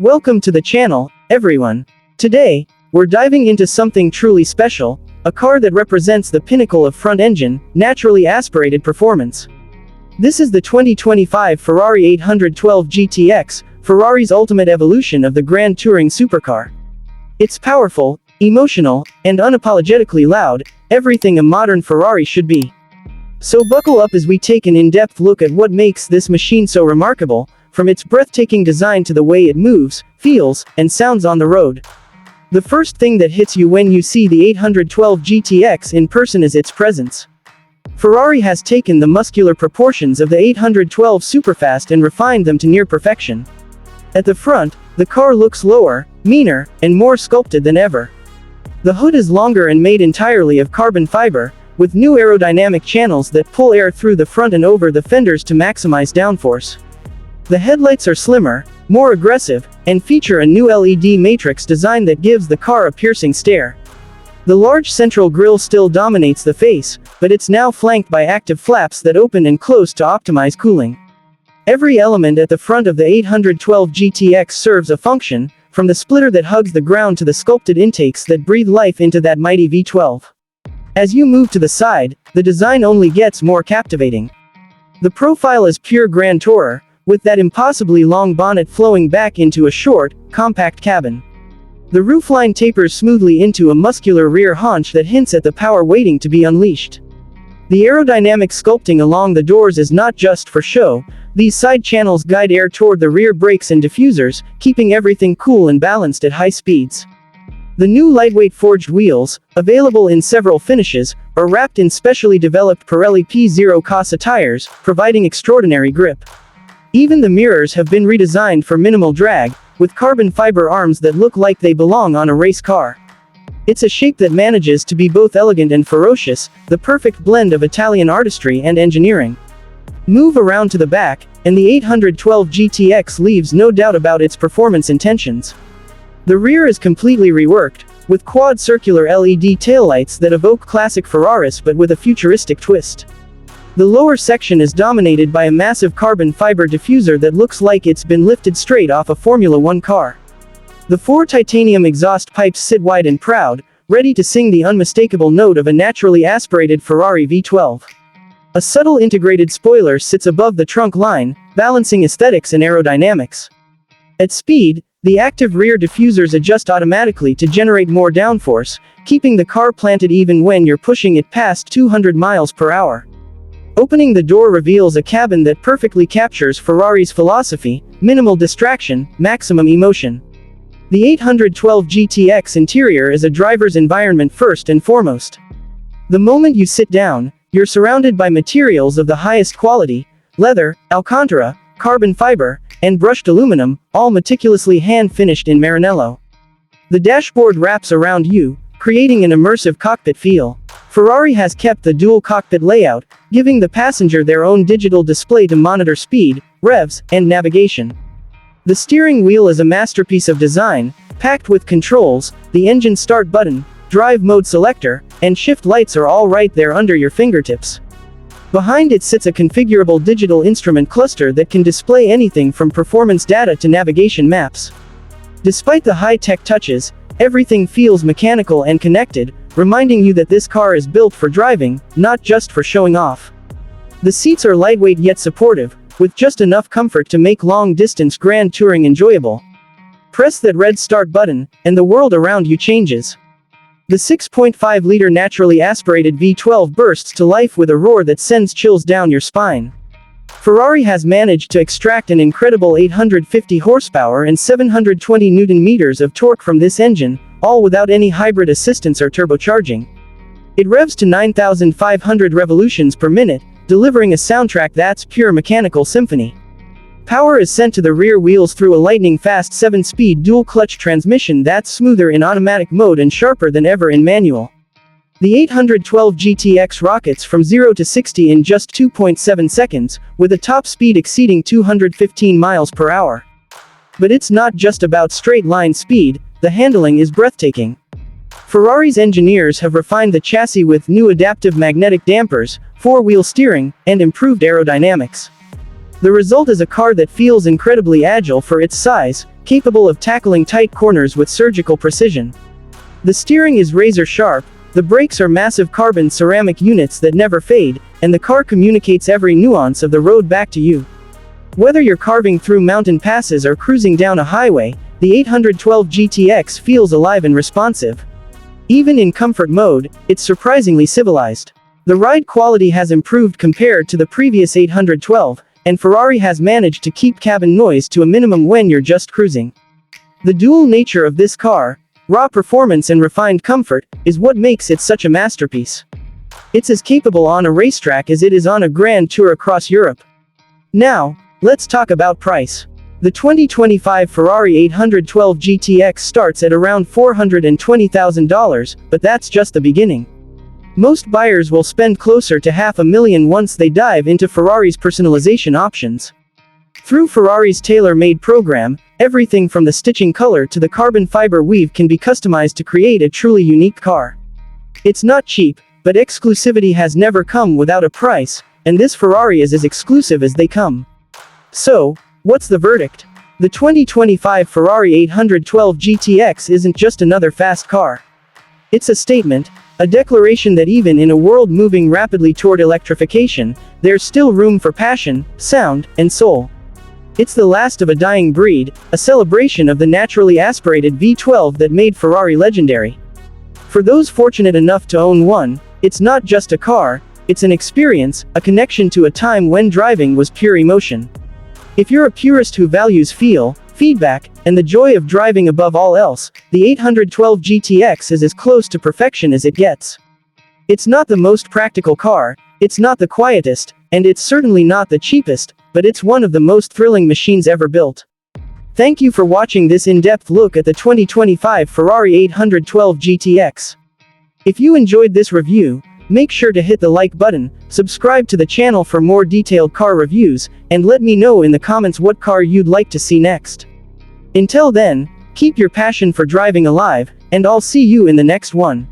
Welcome to the channel, everyone. Today, we're diving into something truly special, a car that represents the pinnacle of front-engine, naturally aspirated performance. This is the 2025 Ferrari 812 GTX, Ferrari's ultimate evolution of the Grand Touring supercar. It's powerful, emotional, and unapologetically loud, everything a modern Ferrari should be. So buckle up as we take an in-depth look at what makes this machine so remarkable, from its breathtaking design to the way it moves, feels, and sounds on the road. The first thing that hits you when you see the 812 GTX in person is its presence. Ferrari has taken the muscular proportions of the 812 Superfast and refined them to near perfection. At the front, the car looks lower, meaner, and more sculpted than ever. The hood is longer and made entirely of carbon fiber, with new aerodynamic channels that pull air through the front and over the fenders to maximize downforce. The headlights are slimmer, more aggressive, and feature a new LED matrix design that gives the car a piercing stare. The large central grille still dominates the face, but it's now flanked by active flaps that open and close to optimize cooling. Every element at the front of the 812 GTX serves a function, from the splitter that hugs the ground to the sculpted intakes that breathe life into that mighty V12. As you move to the side, the design only gets more captivating. The profile is pure Grand Tourer, with that impossibly long bonnet flowing back into a short, compact cabin. The roofline tapers smoothly into a muscular rear haunch that hints at the power waiting to be unleashed. The aerodynamic sculpting along the doors is not just for show. These side channels guide air toward the rear brakes and diffusers, keeping everything cool and balanced at high speeds. The new lightweight forged wheels, available in several finishes, are wrapped in specially developed Pirelli P0 Casa tires, providing extraordinary grip. Even the mirrors have been redesigned for minimal drag, with carbon fiber arms that look like they belong on a race car. It's a shape that manages to be both elegant and ferocious, the perfect blend of Italian artistry and engineering. Move around to the back, and the 812 GTX leaves no doubt about its performance intentions. The rear is completely reworked, with quad circular LED taillights that evoke classic Ferraris but with a futuristic twist. The lower section is dominated by a massive carbon fiber diffuser that looks like it's been lifted straight off a Formula One car. The four titanium exhaust pipes sit wide and proud, ready to sing the unmistakable note of a naturally aspirated Ferrari V12. A subtle integrated spoiler sits above the trunk line, balancing aesthetics and aerodynamics. At speed, the active rear diffusers adjust automatically to generate more downforce, keeping the car planted even when you're pushing it past 200 miles per hour. Opening the door reveals a cabin that perfectly captures Ferrari's philosophy: minimal distraction, maximum emotion. The 812 GTX interior is a driver's environment first and foremost. The moment you sit down, you're surrounded by materials of the highest quality: leather, alcantara, carbon fiber, and brushed aluminum, all meticulously hand-finished in Maranello. The dashboard wraps around you, creating an immersive cockpit feel. Ferrari has kept the dual cockpit layout, giving the passenger their own digital display to monitor speed, revs, and navigation. The steering wheel is a masterpiece of design, packed with controls. The engine start button, drive mode selector, and shift lights are all right there under your fingertips. Behind it sits a configurable digital instrument cluster that can display anything from performance data to navigation maps. Despite the high-tech touches, everything feels mechanical and connected, reminding you that this car is built for driving, not just for showing off. The seats are lightweight yet supportive, with just enough comfort to make long-distance grand touring enjoyable. Press that red start button, and the world around you changes. The 6.5-liter naturally aspirated V12 bursts to life with a roar that sends chills down your spine. Ferrari has managed to extract an incredible 850 horsepower and 720 Nm of torque from this engine, all without any hybrid assistance or turbocharging. It revs to 9,500 revolutions per minute, delivering a soundtrack that's pure mechanical symphony. Power is sent to the rear wheels through a lightning-fast 7-speed dual-clutch transmission that's smoother in automatic mode and sharper than ever in manual. The 812 GTX rockets from 0 to 60 in just 2.7 seconds, with a top speed exceeding 215 miles per hour. But it's not just about straight-line speed, the handling is breathtaking. Ferrari's engineers have refined the chassis with new adaptive magnetic dampers, four-wheel steering, and improved aerodynamics. The result is a car that feels incredibly agile for its size, capable of tackling tight corners with surgical precision. The steering is razor sharp, the brakes are massive carbon ceramic units that never fade, and the car communicates every nuance of the road back to you. Whether you're carving through mountain passes or cruising down a highway, the 812 GTX feels alive and responsive. Even in comfort mode, it's surprisingly civilized. The ride quality has improved compared to the previous 812, and Ferrari has managed to keep cabin noise to a minimum when you're just cruising. The dual nature of this car, raw performance and refined comfort, is what makes it such a masterpiece. It's as capable on a racetrack as it is on a grand tour across Europe. Now, let's talk about price. The 2025 Ferrari 812 GTX starts at around $420,000, but that's just the beginning. Most buyers will spend closer to $500,000 once they dive into Ferrari's personalization options. Through Ferrari's tailor-made program, everything from the stitching color to the carbon fiber weave can be customized to create a truly unique car. It's not cheap, but exclusivity has never come without a price, and this Ferrari is as exclusive as they come. So, what's the verdict? The 2025 Ferrari 812 GTX isn't just another fast car. It's a statement, a declaration that even in a world moving rapidly toward electrification, there's still room for passion, sound, and soul. It's the last of a dying breed, a celebration of the naturally aspirated V12 that made Ferrari legendary. For those fortunate enough to own one, it's not just a car, it's an experience, a connection to a time when driving was pure emotion. If you're a purist who values feel, feedback, and the joy of driving above all else, the 812 GTX is as close to perfection as it gets. It's not the most practical car, it's not the quietest, and it's certainly not the cheapest, but it's one of the most thrilling machines ever built. Thank you for watching this in-depth look at the 2025 Ferrari 812 GTX. If you enjoyed this review, make sure to hit the like button, subscribe to the channel for more detailed car reviews, and let me know in the comments what car you'd like to see next. Until then, keep your passion for driving alive, and I'll see you in the next one.